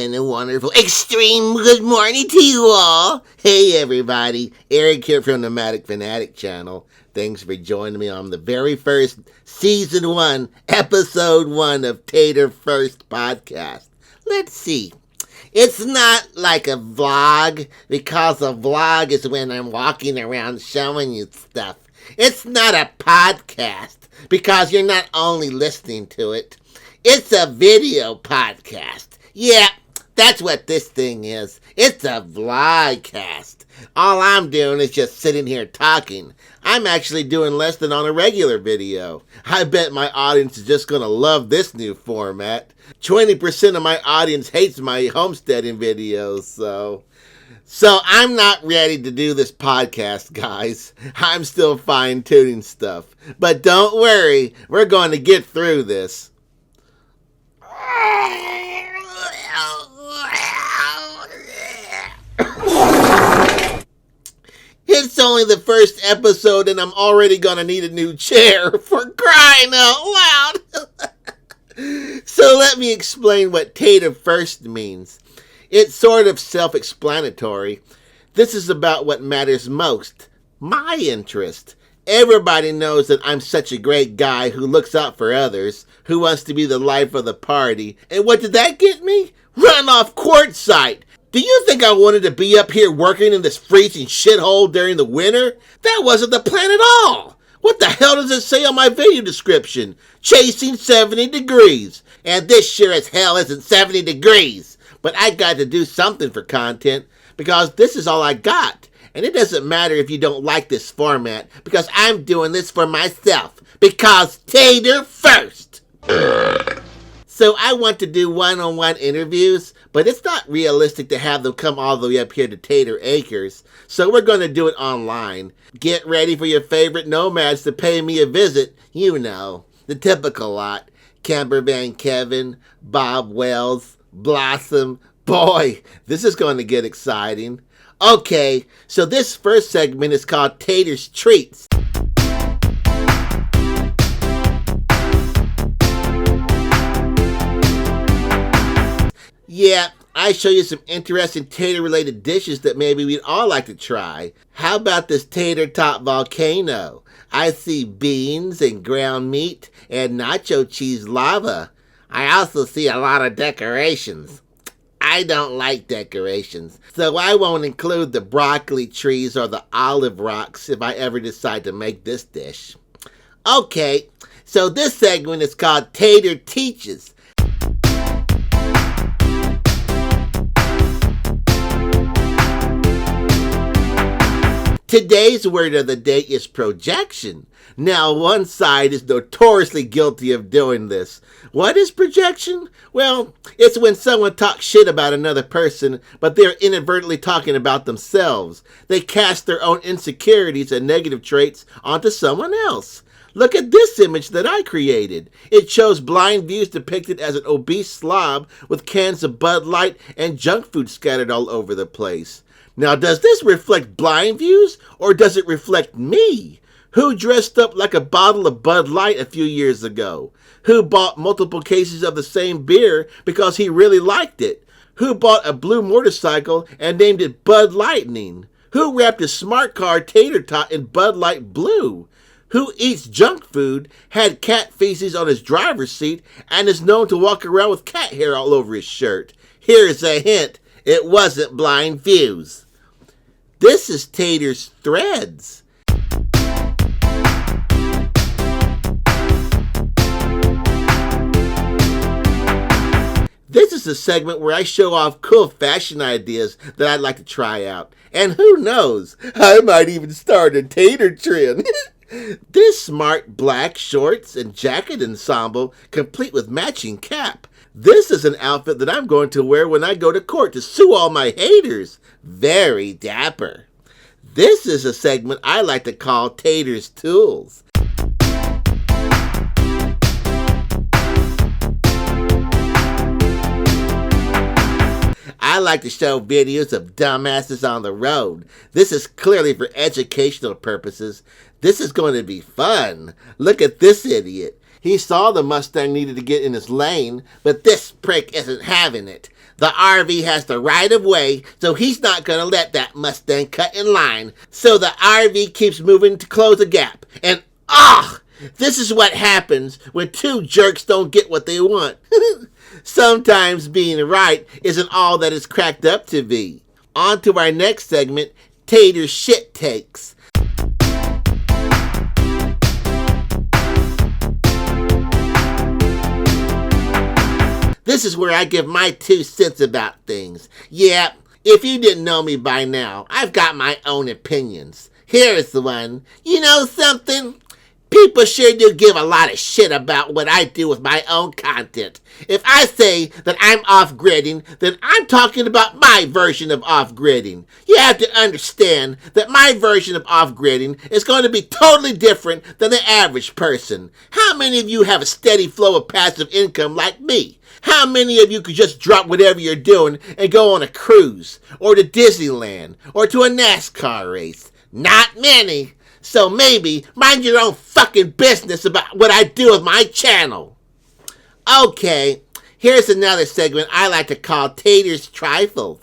and a wonderful, extreme good morning to you all. Hey everybody, Eric here from Nomadic Fanatic channel. Thanks for joining me on the very first Season 1, Episode 1 of Tater First Podcast. Let's see. It's not like a vlog, because a vlog is when I'm walking around showing you stuff. It's not a podcast, because you're not only listening to it. It's a video podcast. Yeah, that's what this thing is. It's a vlogcast. All I'm doing is just sitting here talking. I'm actually doing less than on a regular video. I bet my audience is just going to love this new format. 20% of my audience hates my homesteading videos, So I'm not ready to do this podcast, guys. I'm still fine-tuning stuff. But don't worry, we're going to get through this. It's only the first episode and I'm already gonna need a new chair, for crying out loud. So let me explain what Tater First means. It's sort of self-explanatory. This is about what matters most, my interest. Everybody knows that I'm such a great guy who looks out for others, who wants to be the life of the party. And what did that get me? Run off quartzsite. Do you think I wanted to be up here working in this freezing shithole during the winter? That wasn't the plan at all. What the hell does it say on my video description? Chasing 70 degrees. And this sure as hell isn't 70 degrees. But I got to do something for content, because this is all I got. And it doesn't matter if you don't like this format, because I'm doing this for myself. Because Tater First! So I want to do one-on-one interviews, but it's not realistic to have them come all the way up here to Tater Acres. So we're going to do it online. Get ready for your favorite nomads to pay me a visit. You know, the typical lot. Campervan Kevin, Bob Wells, Blossom. Boy, this is going to get exciting. Okay, so this first segment is called Tater's Treats. Yeah, I show you some interesting tater-related dishes that maybe we'd all like to try. How about this tater top volcano? I see beans and ground meat and nacho cheese lava. I also see a lot of decorations. I don't like decorations, so I won't include the broccoli trees or the olive rocks if I ever decide to make this dish. Okay, so this segment is called Tater Teaches. Today's word of the day is projection. Now, one side is notoriously guilty of doing this. What is projection? Well, it's when someone talks shit about another person, but they're inadvertently talking about themselves. They cast their own insecurities and negative traits onto someone else. Look at this image that I created. It shows blind views depicted as an obese slob with cans of Bud Light and junk food scattered all over the place. Now, does this reflect blind views, or does it reflect me? Who dressed up like a bottle of Bud Light a few years ago? Who bought multiple cases of the same beer because he really liked it? Who bought a blue motorcycle and named it Bud Lightning? Who wrapped a smart car tater tot in Bud Light blue? Who eats junk food, had cat feces on his driver's seat, and is known to walk around with cat hair all over his shirt? Here's a hint. It wasn't blind views. This is Tater's Threads. This is a segment where I show off cool fashion ideas that I'd like to try out. And who knows, I might even start a tater trend. This smart black shorts and jacket ensemble, complete with matching cap. This is an outfit that I'm going to wear when I go to court to sue all my haters. Very dapper. This is a segment I like to call Tater's Tools. I like to show videos of dumbasses on the road. This is clearly for educational purposes. This is going to be fun. Look at this idiot. He saw the Mustang needed to get in his lane, but this prick isn't having it. The RV has the right of way, so he's not gonna let that Mustang cut in line. So the RV keeps moving to close a gap. And this is what happens when two jerks don't get what they want. Sometimes being right isn't all that it's cracked up to be. On to our next segment, Tater's Shit Takes. This is where I give my 2 cents about things. Yeah, if you didn't know me by now, I've got my own opinions. Here's the one. You know something? People sure do give a lot of shit about what I do with my own content. If I say that I'm off-gridding, then I'm talking about my version of off-gridding. You have to understand that my version of off-gridding is going to be totally different than the average person. How many of you have a steady flow of passive income like me? How many of you could just drop whatever you're doing and go on a cruise, or to Disneyland, or to a NASCAR race? Not many. So maybe mind your own fucking business about what I do with my channel. Okay, here's another segment I like to call Tater's Trifles.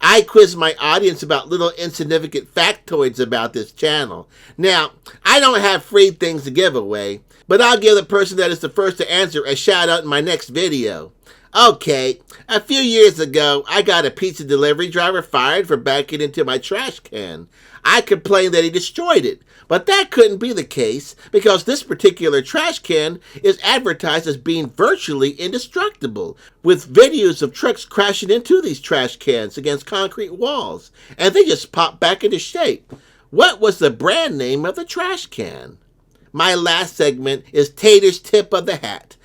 I quiz my audience about little insignificant factoids about this channel. Now, I don't have free things to give away, but I'll give the person that is the first to answer a shout out in my next video. Okay, a few years ago, I got a pizza delivery driver fired for backing into my trash can. I complained that he destroyed it, but that couldn't be the case because this particular trash can is advertised as being virtually indestructible, with videos of trucks crashing into these trash cans against concrete walls, and they just pop back into shape. What was the brand name of the trash can? My last segment is Tater's Tip of the Hat.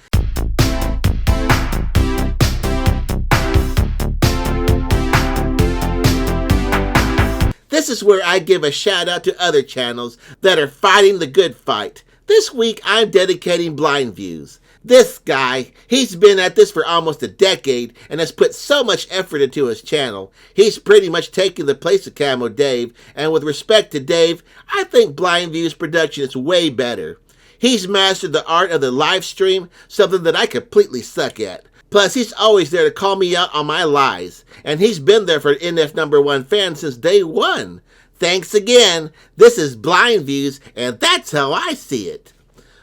This is where I give a shout out to other channels that are fighting the good fight. This week I'm dedicating Blind Views. This guy, he's been at this for almost a decade and has put so much effort into his channel. He's pretty much taken the place of Camo Dave, and with respect to Dave, I think Blind Views production is way better. He's mastered the art of the live stream, something that I completely suck at. Plus, he's always there to call me out on my lies. And he's been there for NF #1 fan since day one. Thanks again. This is Blind Views, and that's how I see it.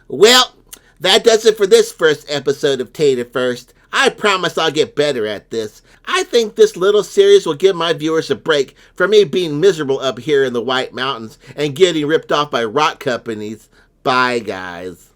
Well, that does it for this first episode of Tater First. I promise I'll get better at this. I think this little series will give my viewers a break from me being miserable up here in the White Mountains and getting ripped off by rock companies. Bye, guys.